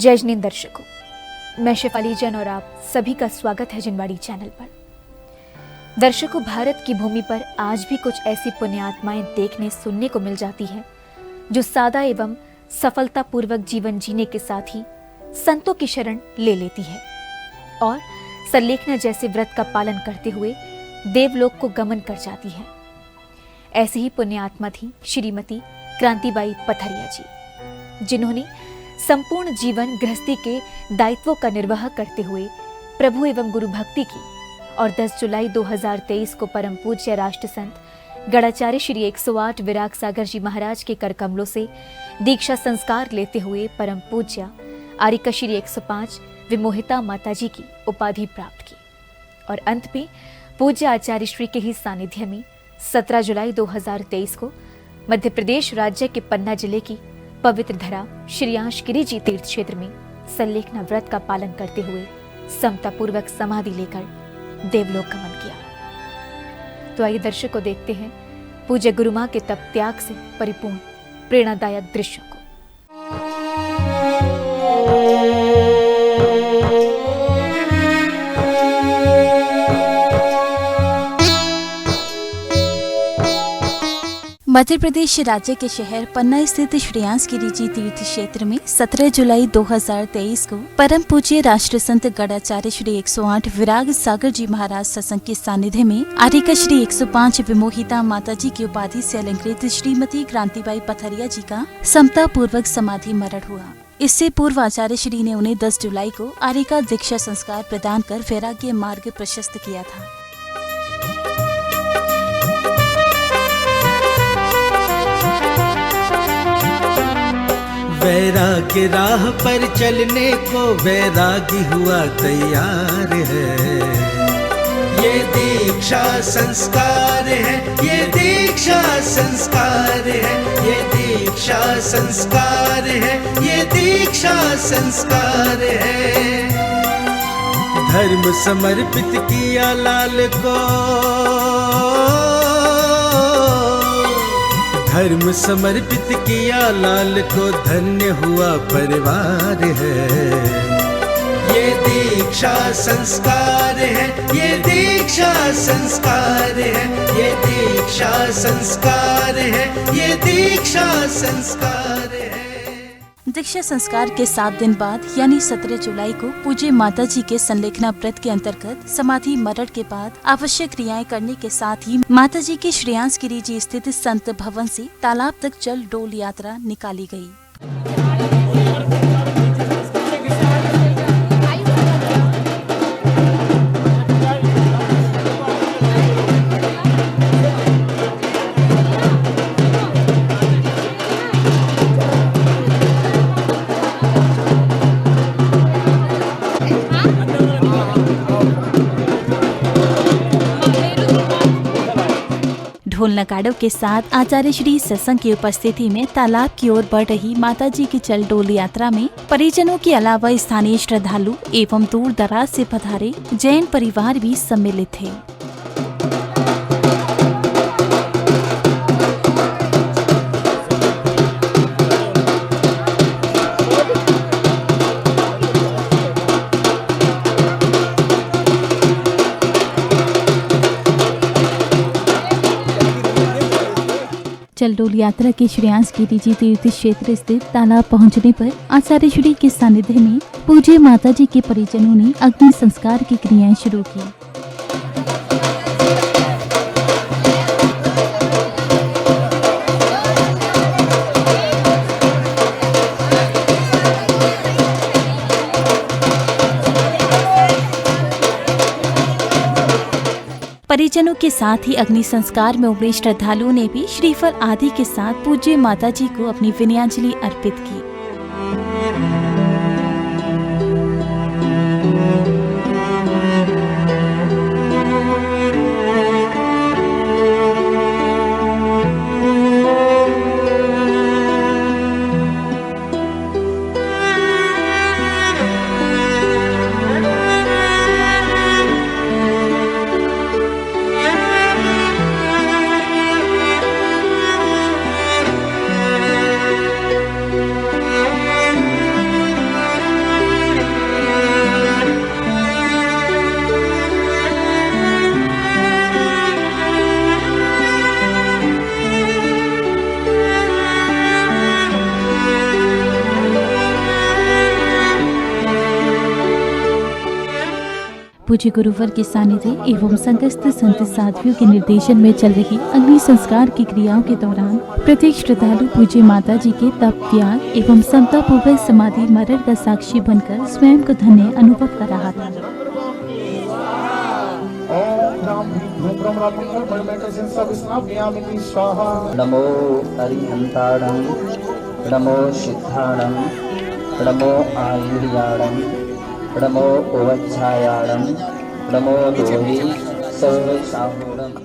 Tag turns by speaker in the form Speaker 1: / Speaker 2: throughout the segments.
Speaker 1: जय जिन दर्शकों, मैं शेफाली जैन और आप सभी का स्वागत है जिनवाड़ी चैनल पर। दर्शकों, भारत की भूमि पर आज भी कुछ ऐसी पुण्यात्माएं देखने सुनने को मिल जाती हैं जो सादा एवं सफलतापूर्वक जीवन जीने के साथ ही संतों की शरण ले लेती है और सरलेखना जैसे व्रत का पालन करते हुए देवलोक को गमन कर जाती है। ऐसी ही पुण्यात्मा थी श्रीमती क्रांतिबाई पथरिया जी, जिन्होंने संपूर्ण जीवन गृहस्थी के दायित्वों का निर्वाह करते हुए प्रभु एवं गुरु भक्ति की और 10 जुलाई 2023 को परम पूज्य राष्ट्र संत गणाचार्य श्री 108 विराग सागर जी महाराज के कर कमलों से दीक्षा संस्कार लेते हुए परम पूज्य आरिका श्री 105 विमोहिता माता जी की उपाधि प्राप्त की और अंत में पूज्य आचार्य श्री के ही सानिध्य में 17 जुलाई 2023 को मध्य प्रदेश राज्य के पन्ना जिले की पवित्र धरा श्रीयांश गिरी जी तीर्थ क्षेत्र में सरलेखना व्रत का पालन करते हुए समतापूर्वक समाधि लेकर देवलोक गमन किया। तो आइए दर्शकों देखते हैं पूज्य गुरु मां के तप त्याग से परिपूर्ण प्रेरणादायक दृश्यों को।
Speaker 2: मध्य प्रदेश राज्य के शहर पन्ना स्थित श्रेयांश गिरी जी तीर्थ क्षेत्र में 17 जुलाई 2023 को परम पूज्य राष्ट्र संत गणाचार्य श्री 108 विराग सागर जी महाराज सत्संग के सानिध्य में आरिका श्री 105 विमोहिता माता जी की उपाधि से अलंकृत श्रीमती क्रांतिबाई पथरिया जी का समता पूर्वक समाधि मरण हुआ। इससे पूर्व आचार्य श्री ने उन्हें 10 जुलाई को आरिका दीक्षा संस्कार प्रदान कर वैराग्य मार्ग प्रशस्त किया था।
Speaker 3: वैराग्य राह पर चलने को वैरागी हुआ तैयार है। ये दीक्षा संस्कार है, ये दीक्षा संस्कार है, ये दीक्षा संस्कार है, ये दीक्षा संस्कार है। धर्म समर्पित किया लाल को, धर्म समर्पित किया लाल को, धन्य हुआ परिवार है। ये दीक्षा संस्कार है, ये दीक्षा संस्कार है, ये दीक्षा संस्कार है, ये दीक्षा संस्कार है।
Speaker 2: दीक्षा संस्कार के 7 दिन बाद यानी 17 जुलाई को पूज्य माता जी के संलेखना व्रत के अंतर्गत समाधि मरण के बाद आवश्यक क्रियाएं करने के साथ ही माता जी के श्रेयांश गिरी जी स्थित संत भवन से तालाब तक जल डोल यात्रा निकाली गई। ढोल नगाड़ों के साथ आचार्य श्री सत्संग की उपस्थिति में तालाब की ओर बढ़ रही माता जी की चल डोल यात्रा में परिजनों के अलावा स्थानीय श्रद्धालु एवं दूर दराज से पधारे जैन परिवार भी सम्मिलित थे। चलडोल यात्रा के श्रेयांश गिरी जी तीर्थ क्षेत्र स्थित तालाब पहुंचने पर आचार्य श्री के सानिध्य में पूज्य माता जी के परिजनों ने अग्नि संस्कार की क्रियाएं शुरू की। परिजनों के साथ ही अग्नि संस्कार में उमड़े श्रद्धालुओं ने भी श्रीफल आदि के साथ पूज्य माता जी को अपनी विनयाञ्जलि अर्पित की। पूज्य गुरुवर के सानिध्य एवं संगस्त संत साध्वियों के निर्देशन में चल रही अग्नि संस्कार की क्रियाओं के दौरान प्रत्येक श्रद्धालु पूज्य माता जी के तप त्याग एवं समता पूर्वक समाधि मरण का साक्षी बनकर स्वयं को धन्य अनुभव कर रहा था।
Speaker 4: नमो अरिहंताणं नमो सिद्धाणं नमो आयुर्याणं नमो ओवच्छायाणं नमो दोहि सर्वसाहुणम्।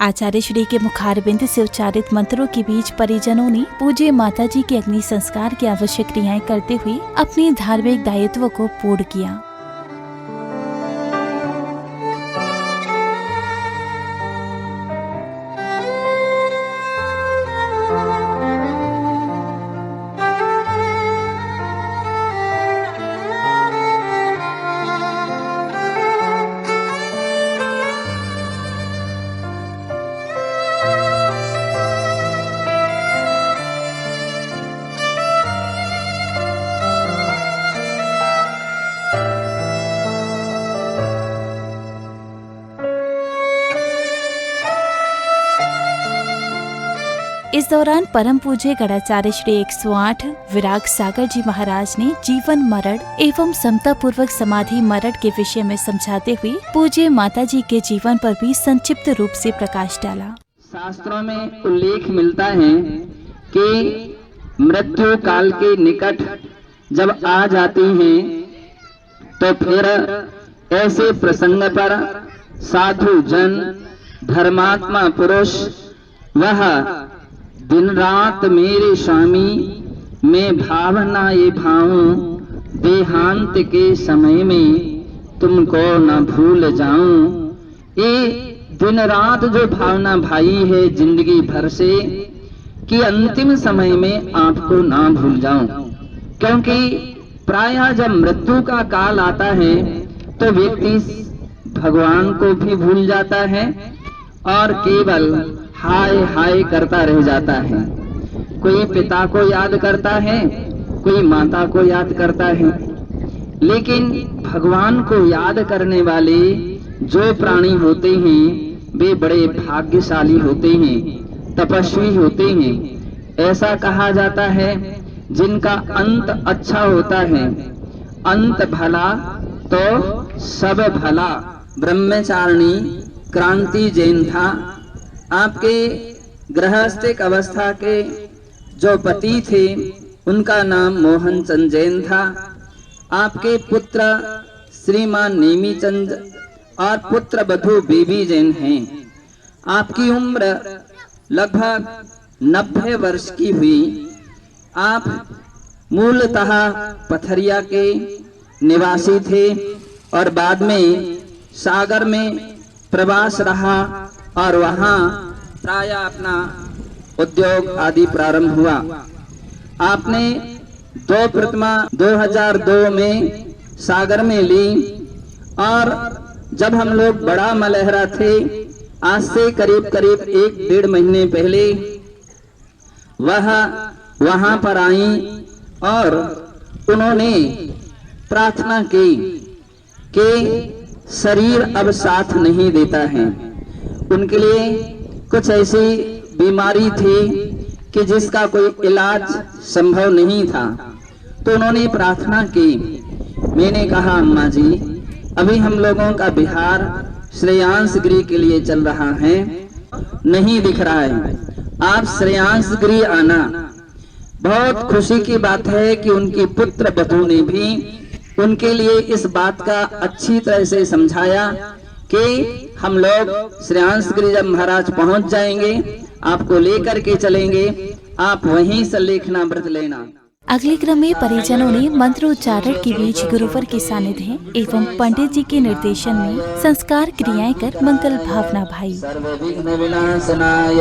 Speaker 2: आचार्य श्री के मुखारबिंद से उच्चारित मंत्रों के बीच परिजनों ने पूज्य माता जी के अग्नि संस्कार की आवश्यक क्रियाएं करते हुए अपने धार्मिक दायित्व को पूर्ण किया। इस दौरान परम पूज्य गणाचार्य श्री 108 विराग सागर जी महाराज ने जीवन मरण एवं समता पूर्वक समाधि मरण के विषय में समझाते हुए पूज्य माता जी के जीवन पर भी संक्षिप्त रूप से प्रकाश डाला।
Speaker 4: शास्त्रों में उल्लेख मिलता है कि मृत्यु काल के निकट जब आ जाती हैं तो फिर ऐसे प्रसंग पर साधु जन धर्मात्मा पुरुष वह दिन रात मेरे स्वामी मैं भावना ये भाऊं देहांत के समय में तुमको न भूल जाऊं। ये दिन रात जो भावना भाई है जिंदगी भर से कि अंतिम समय में आपको ना भूल जाऊं, क्योंकि प्रायः जब मृत्यु का काल आता है तो व्यक्ति भगवान को भी भूल जाता है और केवल हाय हाय करता रह जाता है। कोई पिता को याद करता है, कोई माता को याद करता है, लेकिन भगवान को याद करने वाले जो प्राणी होते हैं वे बड़े भाग्यशाली होते हैं, तपस्वी होते हैं। ऐसा कहा जाता है जिनका अंत अच्छा होता है, अंत भला तो सब भला। ब्रह्मचारिणी क्रांति जैन था। आपके गृहस्थिक अवस्था के जो पति थे उनका नाम मोहन चंद जैन था। आपके पुत्र श्रीमान नेमी चंद और पुत्र बधू बेबी जैन हैं। आपकी उम्र लगभग 90 वर्ष की हुई। आप मूलतः पथरिया के निवासी थे और बाद में सागर में प्रवास रहा और वहां प्रायः अपना उद्योग आदि प्रारंभ हुआ। आपने 2 प्रतिमा 2002 में सागर में ली और जब हम लोग बड़ा मलहरा थे, आज से करीब 1-1.5 महीने पहले वह वहां पर आई और उन्होंने प्रार्थना की कि शरीर अब साथ नहीं देता है। उनके लिए कुछ ऐसी बीमारी थी कि जिसका कोई इलाज संभव नहीं था। तो उन्होंने प्रार्थना की। मैंने कहा, अम्मा जी, अभी हम लोगों का बिहार श्रेयांश गृह के लिए चल रहा है, नहीं दिख रहा है, आप श्रेयांश गृह आना। बहुत खुशी की बात है कि उनकी पुत्र वधू ने भी उनके लिए इस बात का अच्छी तरह से समझाया कि हम लोग श्रेयांश गृह जब महाराज पहुंच जाएंगे आपको लेकर के चलेंगे, आप वहीं से लेखना व्रत लेना।
Speaker 2: अगले क्रम में परिजनों ने मंत्रोच्चारण के बीच गुरुवर के सानिध्य एवं पंडित जी के निर्देशन में संस्कार क्रियाएं कर मंगल भावना भाई।
Speaker 4: सर्व विघ्न विनाशनाय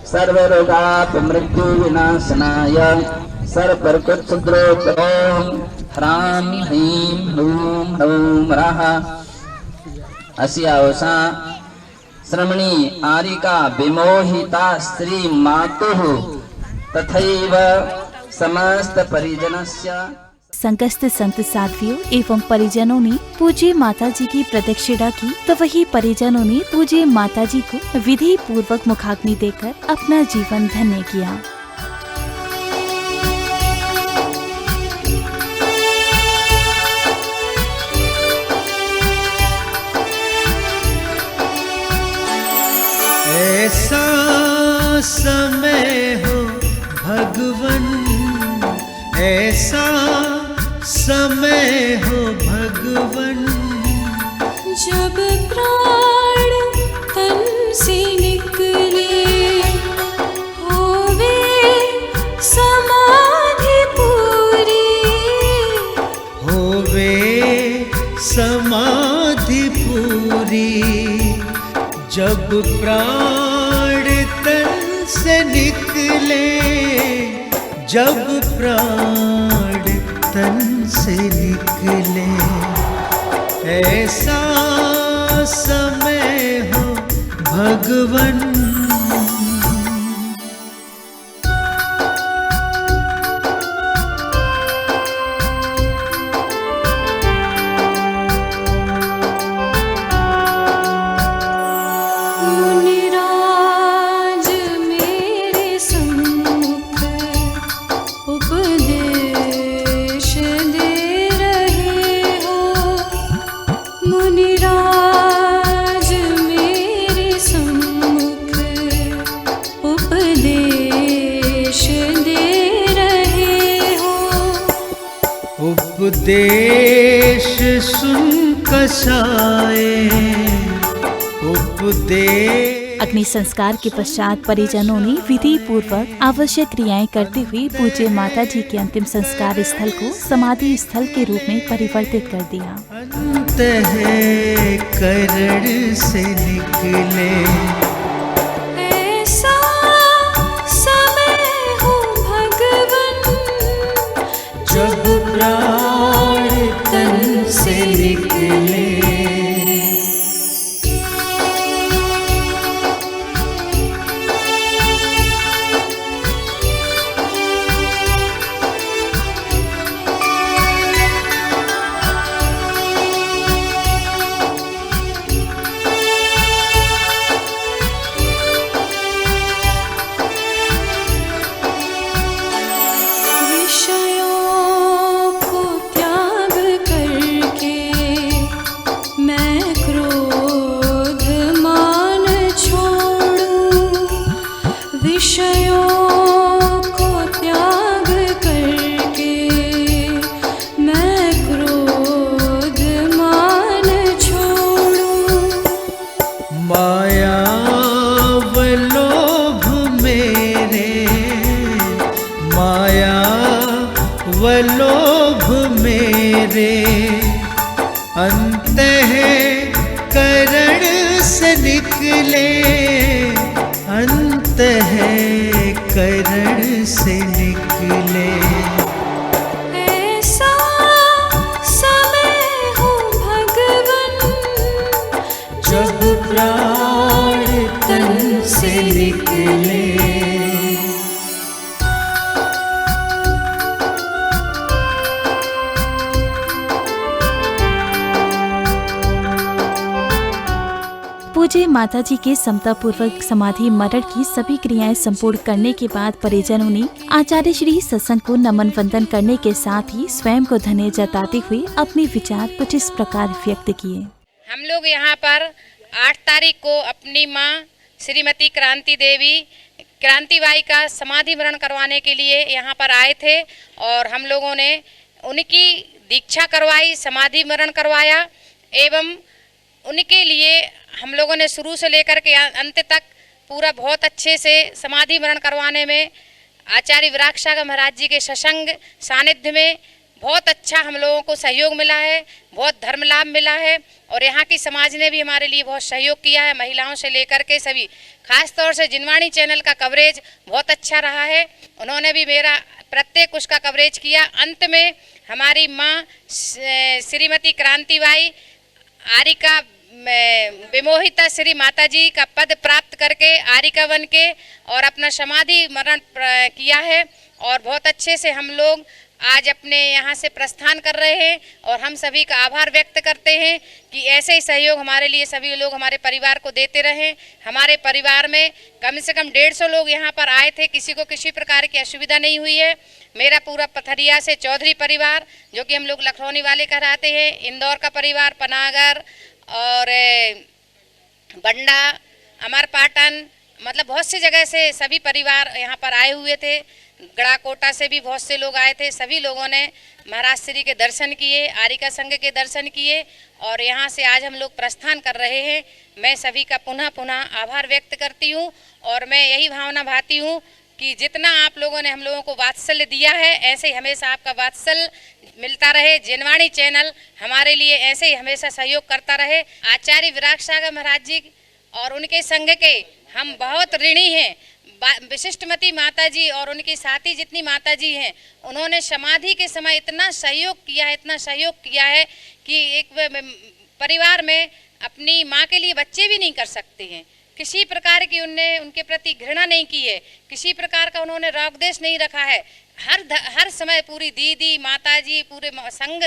Speaker 4: सर्व रोगाप मृत्यु विनाशनाय सर्व ओम ह्रां ह्रीं ह्रूं ह्रौं ह्राः अस्यावसा श्रमणी आरिका विमोहिता स्त्री मातुः तथैव समस्त परिजनस्य।
Speaker 2: संगस्त संत साध्वियों एवं परिजनों ने पूज्य माता जी की प्रदक्षिणा की तो वही परिजनों ने पूज्य माता जी को विधि पूर्वक मुखाग्नि देकर अपना जीवन धन्य किया।
Speaker 3: ऐसा समय हो भगवन, ऐसा समय हो भगवन,
Speaker 5: जब प्राण तन से निकले होवे समाधि पूरी,
Speaker 3: होवे समाधि पूरी। जब प्राण तन से निकले, जब प्राण तन से निकले, ऐसा समय हो भगवन।
Speaker 5: मुनिराज मेरे सम्मुख उपदेश दे रहे हो, मुनिराज मेरे सम्मुख उपदेश दे रहे हो।
Speaker 3: उपदेश सुन कसाए, उपदेश।
Speaker 2: अग्नि संस्कार के पश्चात परिजनों ने विधि पूर्वक आवश्यक क्रियाएं करते हुए पूज्य माता जी के अंतिम संस्कार स्थल को समाधि स्थल के रूप में परिवर्तित कर दिया।
Speaker 3: अंतःकरण से निकले,
Speaker 5: ऐसा समय हो भगवन,
Speaker 3: जब प्राण तन से निकले।
Speaker 5: विषयों को त्याग करके मैं क्रोध मान छोड़ूं, विषयों को त्याग करके मैं क्रोध मान छोड़ूं।
Speaker 3: माया व लोभ मेरे, माया व लोभ मेरे, अंतःकरण से निकले, अंतःकरण से निकले।
Speaker 5: ऐसा समय हो भगवन,
Speaker 3: जब प्राण तन से निकले।
Speaker 2: पूज्य पूज्य माताजी के समता पूर्वक समाधि मरण की सभी क्रियाएं संपूर्ण करने के बाद परिजनों ने आचार्य श्री सत्संग को नमन वंदन करने के साथ ही स्वयं को धन्य जताते हुए अपने विचार कुछ इस प्रकार व्यक्त किए।
Speaker 6: हम लोग यहाँ पर 8 तारीख को अपनी माँ श्रीमती क्रांतिबाई का समाधि मरण करवाने के लिए यहाँ पर आए थे और हम लोगों ने उनकी दीक्षा करवाई, समाधि मरण करवाया एवं उनके लिए हम लोगों ने शुरू से लेकर के अंत तक पूरा बहुत अच्छे से समाधि मरण करवाने में आचार्य विराग सागर महाराज जी के सत्संग सानिध्य में बहुत अच्छा हम लोगों को सहयोग मिला है, बहुत धर्म लाभ मिला है और यहाँ की समाज ने भी हमारे लिए बहुत सहयोग किया है, महिलाओं से लेकर के सभी। खास तौर से जिनवाणी चैनल का कवरेज बहुत अच्छा रहा है, उन्होंने भी मेरा प्रत्येक उसका कवरेज किया। अंत में हमारी माँ श्रीमती क्रांतिबाई आरिका विमोहिता श्री माताजी का पद प्राप्त करके आरिका बन के और अपना समाधि मरण किया है और बहुत अच्छे से हम लोग आज अपने यहाँ से प्रस्थान कर रहे हैं और हम सभी का आभार व्यक्त करते हैं कि ऐसे ही सहयोग हमारे लिए सभी लोग हमारे परिवार को देते रहें। हमारे परिवार में कम से कम 150 लोग यहाँ पर आए थे, किसी को किसी प्रकार की असुविधा नहीं हुई है। मेरा पूरा पथरिया से चौधरी परिवार जो कि हम लोग लखनौनी वाले कहलाते हैं, इंदौर का परिवार, पनागर और बंडा, अमरपाटन, मतलब बहुत सी जगह से सभी परिवार यहाँ पर आए हुए थे। गड़ाकोटा से भी बहुत से लोग आए थे। सभी लोगों ने महाराज श्री के दर्शन किए, आरिका संघ के दर्शन किए और यहाँ से आज हम लोग प्रस्थान कर रहे हैं। मैं सभी का पुनः आभार व्यक्त करती हूँ और मैं यही भावना भाती हूँ कि जितना आप लोगों ने हम लोगों को वात्सल्य दिया है ऐसे ही हमेशा आपका वात्सल्य मिलता रहे। जिनवाणी चैनल हमारे लिए ऐसे ही हमेशा सहयोग करता रहे। आचार्य विराग सागर महाराज जी और उनके संघ के हम बहुत ऋणी हैं। विशिष्टमती माता जी और उनकी साथी जितनी माता जी हैं, उन्होंने समाधि के समय इतना सहयोग किया है कि एक परिवार में अपनी माँ के लिए बच्चे भी नहीं कर सकते हैं। किसी प्रकार की उनके प्रति घृणा नहीं की है, किसी प्रकार का उन्होंने रागद्वेष नहीं रखा है। हर समय पूरी दीदी माताजी पूरे संघ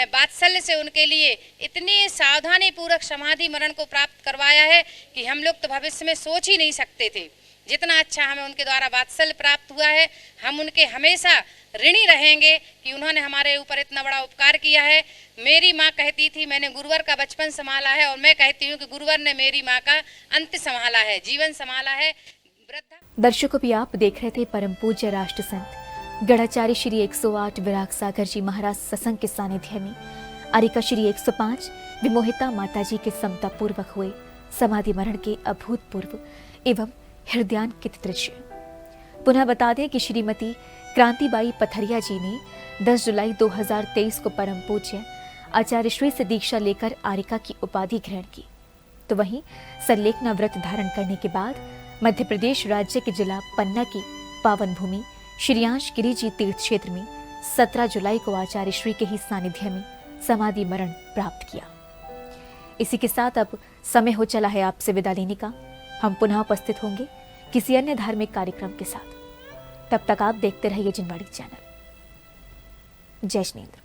Speaker 6: वात्सल्य से उनके लिए इतनी सावधानी पूर्वक समाधि मरण को प्राप्त करवाया है कि हम लोग तो भविष्य में सोच ही नहीं सकते थे। जितना अच्छा हमें उनके द्वारा वात्सल्य प्राप्त हुआ है, हम उनके हमेशा ऋणी रहेंगे कि उन्होंने हमारे ऊपर इतना बड़ा उपकार किया है। मेरी माँ कहती थी मैंने गुरुवर का बचपन संभाला है और मैं कहती हूँ कि गुरुवर ने मेरी माँ का अंत संभाला है, जीवन संभाला है।
Speaker 1: दर्शकों भी आप देख रहे थे परम पूज्य राष्ट्र संत गढ़ाचार्य श्री 108 विराग सागर जी महाराज सत्संग के सानिध्य में आरिका श्री 105 विमोहिता माताजी के समता पूर्वक हुए समाधि मरण के अभूतपूर्व एवं हृदयांकित दृश्य। पुनः बता दें कि श्रीमती क्रांतिबाई पथरिया जी ने 10 जुलाई 2023 को परम पूज्य आचार्य श्री से दीक्षा लेकर आरिका की उपाधि ग्रहण की। तो वहीं संलेखना व्रत धारण करने के बाद मध्य प्रदेश राज्य के जिला पन्ना की पावन भूमि श्रीयांश गिरी जी तीर्थ क्षेत्र में 17 जुलाई को आचार्य श्री के ही सानिध्य में समाधि मरण प्राप्त किया। इसी के साथ अब समय हो चला है आपसे विदा लेने का। हम पुनः उपस्थित होंगे किसी अन्य धार्मिक कार्यक्रम के साथ। तब तक आप देखते रहिए जिनवाणी चैनल। जय श्री हिंद।